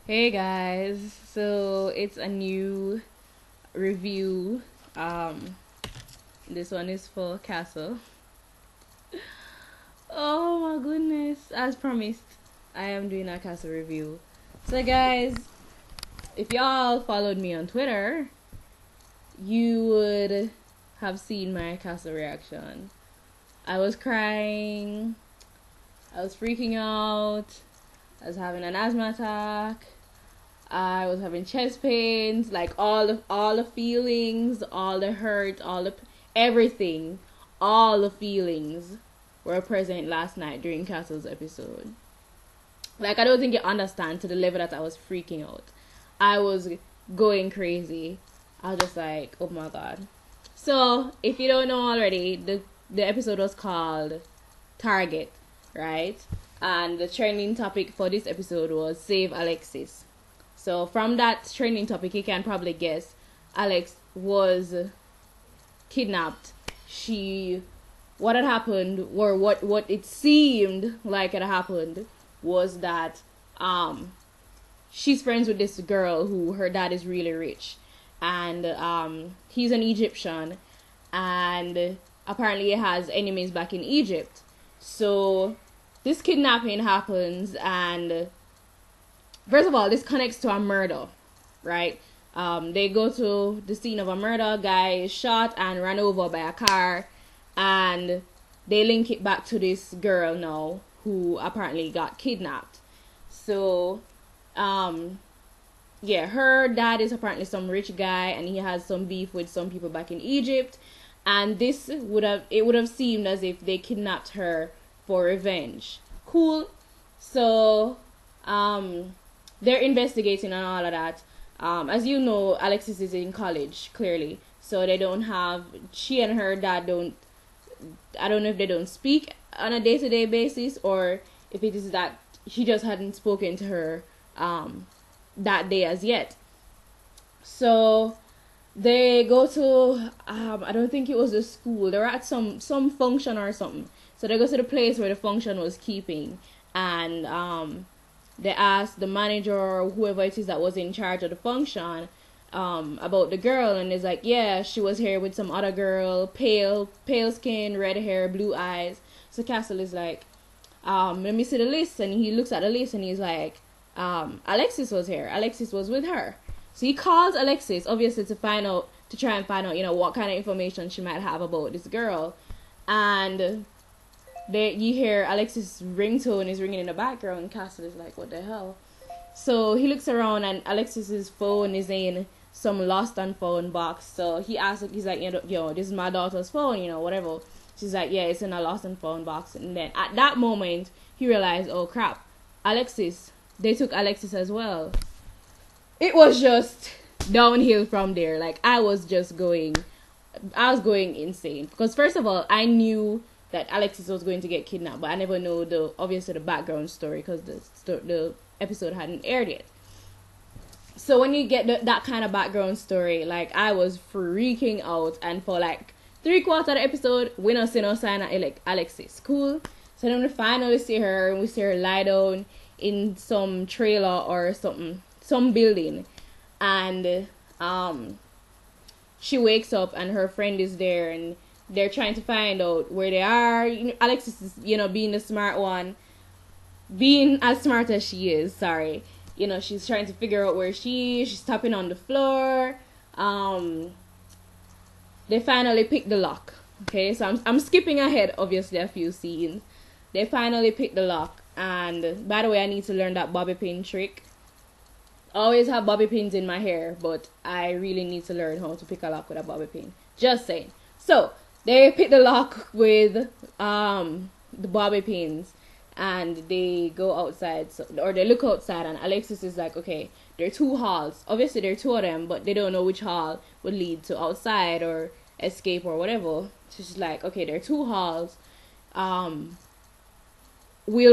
Hey guys, so it's a new review. Um, this one is for Castle. Oh my goodness, as promised, I am doing a Castle review. So guys, if y'all followed me on Twitter, you would have seen my Castle reaction. I was crying, I was freaking out, I was having an asthma attack. I was having chest pains, like all the feelings, all the hurt, everything, all the feelings were present last night during Castle's episode. Like I don't think you understand to the level that I was freaking out. I was going crazy. I was just like, oh my god. So if you don't know already, the episode was called Target, right? And the trending topic for this episode was Save Alexis. So from that trending topic, you can probably guess Alex was kidnapped. What had happened, or what it seemed like had happened, was that she's friends with this girl who her dad is really rich, and he's an Egyptian, and apparently he has enemies back in Egypt. So this kidnapping happens, and first of all, this connects to a murder, right? They go to the scene of a murder. Guy is shot and run over by a car, and they link it back to this girl now who apparently got kidnapped. So, yeah, her dad is apparently some rich guy, and he has some beef with some people back in Egypt. And it would have seemed as if they kidnapped her for revenge. Cool. So, they're investigating and all of that. As you know, Alexis is in college, clearly. So she and her dad I don't know if they don't speak on a day-to-day basis, or if it is that he just hadn't spoken to her that day as yet. So they go to, I don't think it was a school. They were at some function or something. So they go to the place where the function was keeping, and they asked the manager or whoever it is that was in charge of the function about the girl, and it's like, yeah, she was here with some other girl, pale skin, red hair, blue eyes. So Castle is like, let me see the list, and he looks at the list and he's like, Alexis was here. Alexis was with her. So he calls Alexis, obviously to try and find out, what kind of information she might have about this girl, and you hear Alexis' ringtone is ringing in the background, and Castle is like, what the hell? So he looks around, and Alexis's phone is in some lost and found box. So he's like, this is my daughter's phone, whatever. She's like, yeah, it's in a lost and found box. And then at that moment, he realized, oh crap, they took Alexis as well. It was just downhill from there. Like, I was going insane. Because first of all, I knew that Alexis was going to get kidnapped, but I never know the background story, because the episode hadn't aired yet. So when you get that kind of background story, like, I was freaking out, and for like 3/4 of the episode, we don't see no sign of Alexis. Cool. So then we finally see her, and we see her lie down in some trailer or some building, and she wakes up, and her friend is there, and they're trying to find out where they are. Alexis is, being the smart one, being as smart as she is. Sorry, she's trying to figure out where she is. She's tapping on the floor. They finally pick the lock. Okay, so I'm skipping ahead, obviously, a few scenes. They finally pick the lock, and by the way, I need to learn that bobby pin trick. I always have bobby pins in my hair, but I really need to learn how to pick a lock with a bobby pin. Just saying. So they pick the lock with the bobby pins, and they go outside, or they look outside, and Alexis is like, okay, there are two halls. Obviously, there are two of them, but they don't know which hall would lead to outside or escape or whatever. So she's like, okay, there are two halls. Both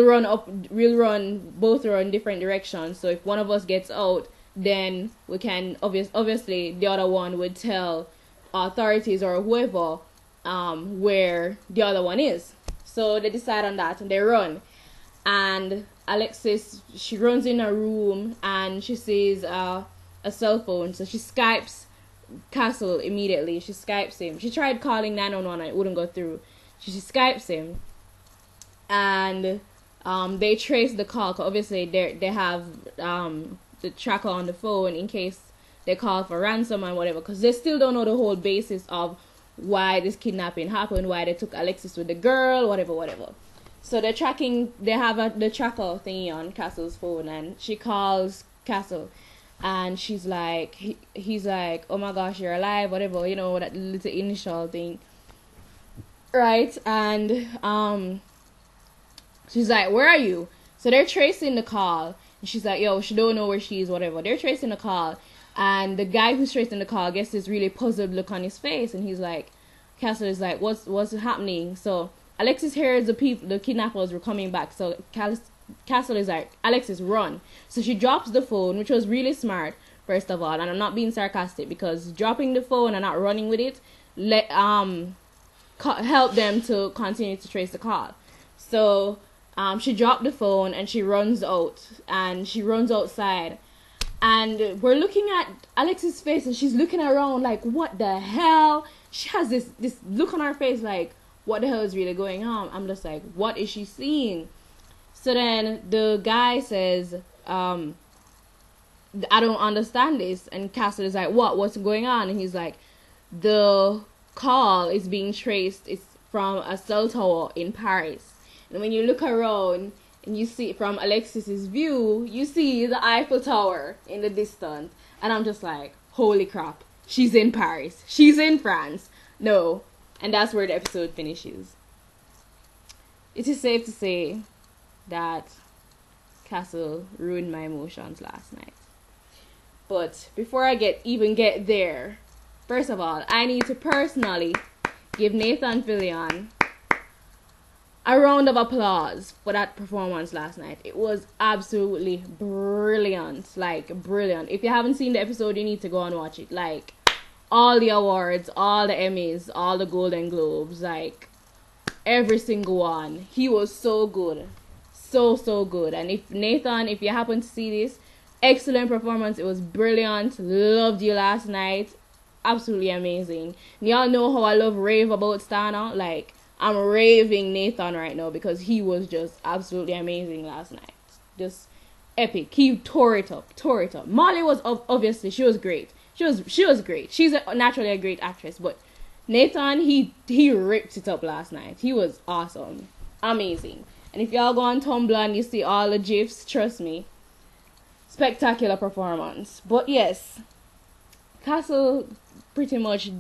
run different directions. So if one of us gets out, then we can obviously the other one would tell authorities or whoever where the other one is. So they decide on that, and they run. And Alexis, she runs in her room and she sees a cell phone, so she Skypes Castle immediately. She Skypes him. She tried calling 911 and it wouldn't go through. She Skypes him, and they trace the call. 'Cause obviously they have the tracker on the phone in case they call for ransom and whatever, because they still don't know the whole basis of why this kidnapping happened, why they took Alexis with the girl, whatever. So they're tracking. They have the tracker thingy on Castle's phone, and she calls Castle, and she's like, he's like, oh my gosh, you're alive, whatever, you know, that little initial thing, right? And she's like, where are you? So they're tracing the call, and she's like, yo, she don't know where she is, whatever. They're tracing the call, and the guy who's tracing the call gets this really puzzled look on his face, and he's like, Castle is like, what's happening? So Alexis hears the kidnappers were coming back, so Castle is like, Alexis, run. So she drops the phone, which was really smart, first of all, and I'm not being sarcastic, because dropping the phone and not running with it help them to continue to trace the call. So she dropped the phone and she runs out, and she runs outside, and we're looking at Alexis' face, and she's looking around like, what the hell? She has this look on her face like, what the hell is really going on? I'm just like, what is she seeing? So then the guy says, I don't understand this. And Castle is like, what's going on? And he's like, the call is being traced. It's from a cell tower in Paris. And when you look around and you see from Alexis's view, you see the Eiffel Tower in the distance. And I'm just like, holy crap, she's in Paris. She's in France. No. And that's where the episode finishes. It is safe to say that Castle ruined my emotions last night. But before I even get there, first of all, I need to personally give Nathan Fillion a round of applause for that performance last night. It was absolutely brilliant. Like, brilliant. If you haven't seen the episode, you need to go and watch it. Like, all the awards, all the Emmys, all the Golden Globes, like, every single one. He was so good. So good. And if Nathan, if you happen to see this, excellent performance. It was brilliant. Loved you last night. Absolutely amazing. And y'all know how I love rave about Stana. Like, I'm raving Nathan right now because he was just absolutely amazing last night. Just epic. He tore it up. Molly was obviously, she was great. She was great. She's naturally a great actress, but Nathan, he ripped it up last night. He was awesome. Amazing. And if y'all go on Tumblr and you see all the GIFs, trust me, spectacular performance. But yes, Castle pretty much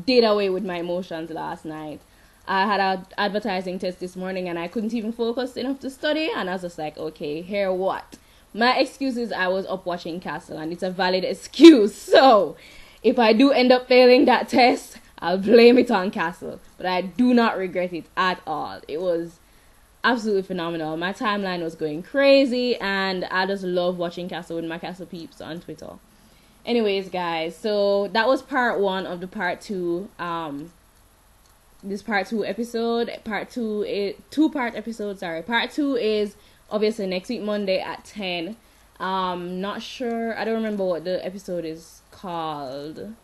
did away with my emotions last night. I had an advertising test this morning and I couldn't even focus enough to study, and I was just like, okay, here what? My excuse is I was up watching Castle, and it's a valid excuse. So if I do end up failing that test, I'll blame it on Castle. But I do not regret it at all. It was absolutely phenomenal. My timeline was going crazy, and I just love watching Castle with my Castle peeps on Twitter. Anyways, guys, so that was part 1 of the part 2 this part 2 episode. Part 2 two-part episode, sorry. Part 2 is obviously next week Monday at 10. Not sure, I don't remember what the episode is called,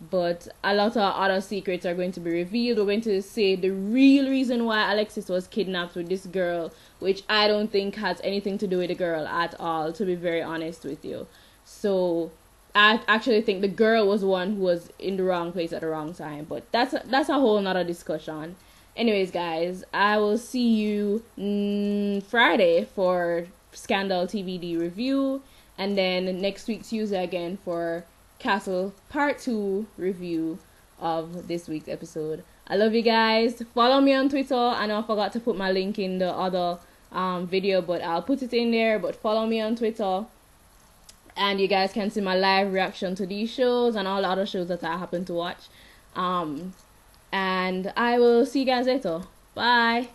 but a lot of other secrets are going to be revealed. We're going to say the real reason why Alexis was kidnapped with this girl, which I don't think has anything to do with the girl at all, to be very honest with you. So I actually think the girl was the one who was in the wrong place at the wrong time, but that's a whole nother discussion. Anyways, guys, I will see you Friday for Scandal TVD review, and then next week Tuesday again for Castle part 2 review of this week's episode. I love you guys. Follow me on Twitter. I know I forgot to put my link in the other video, but I'll put it in there. But follow me on Twitter, and you guys can see my live reaction to these shows and all the other shows that I happen to watch. And I will see you guys later. Bye.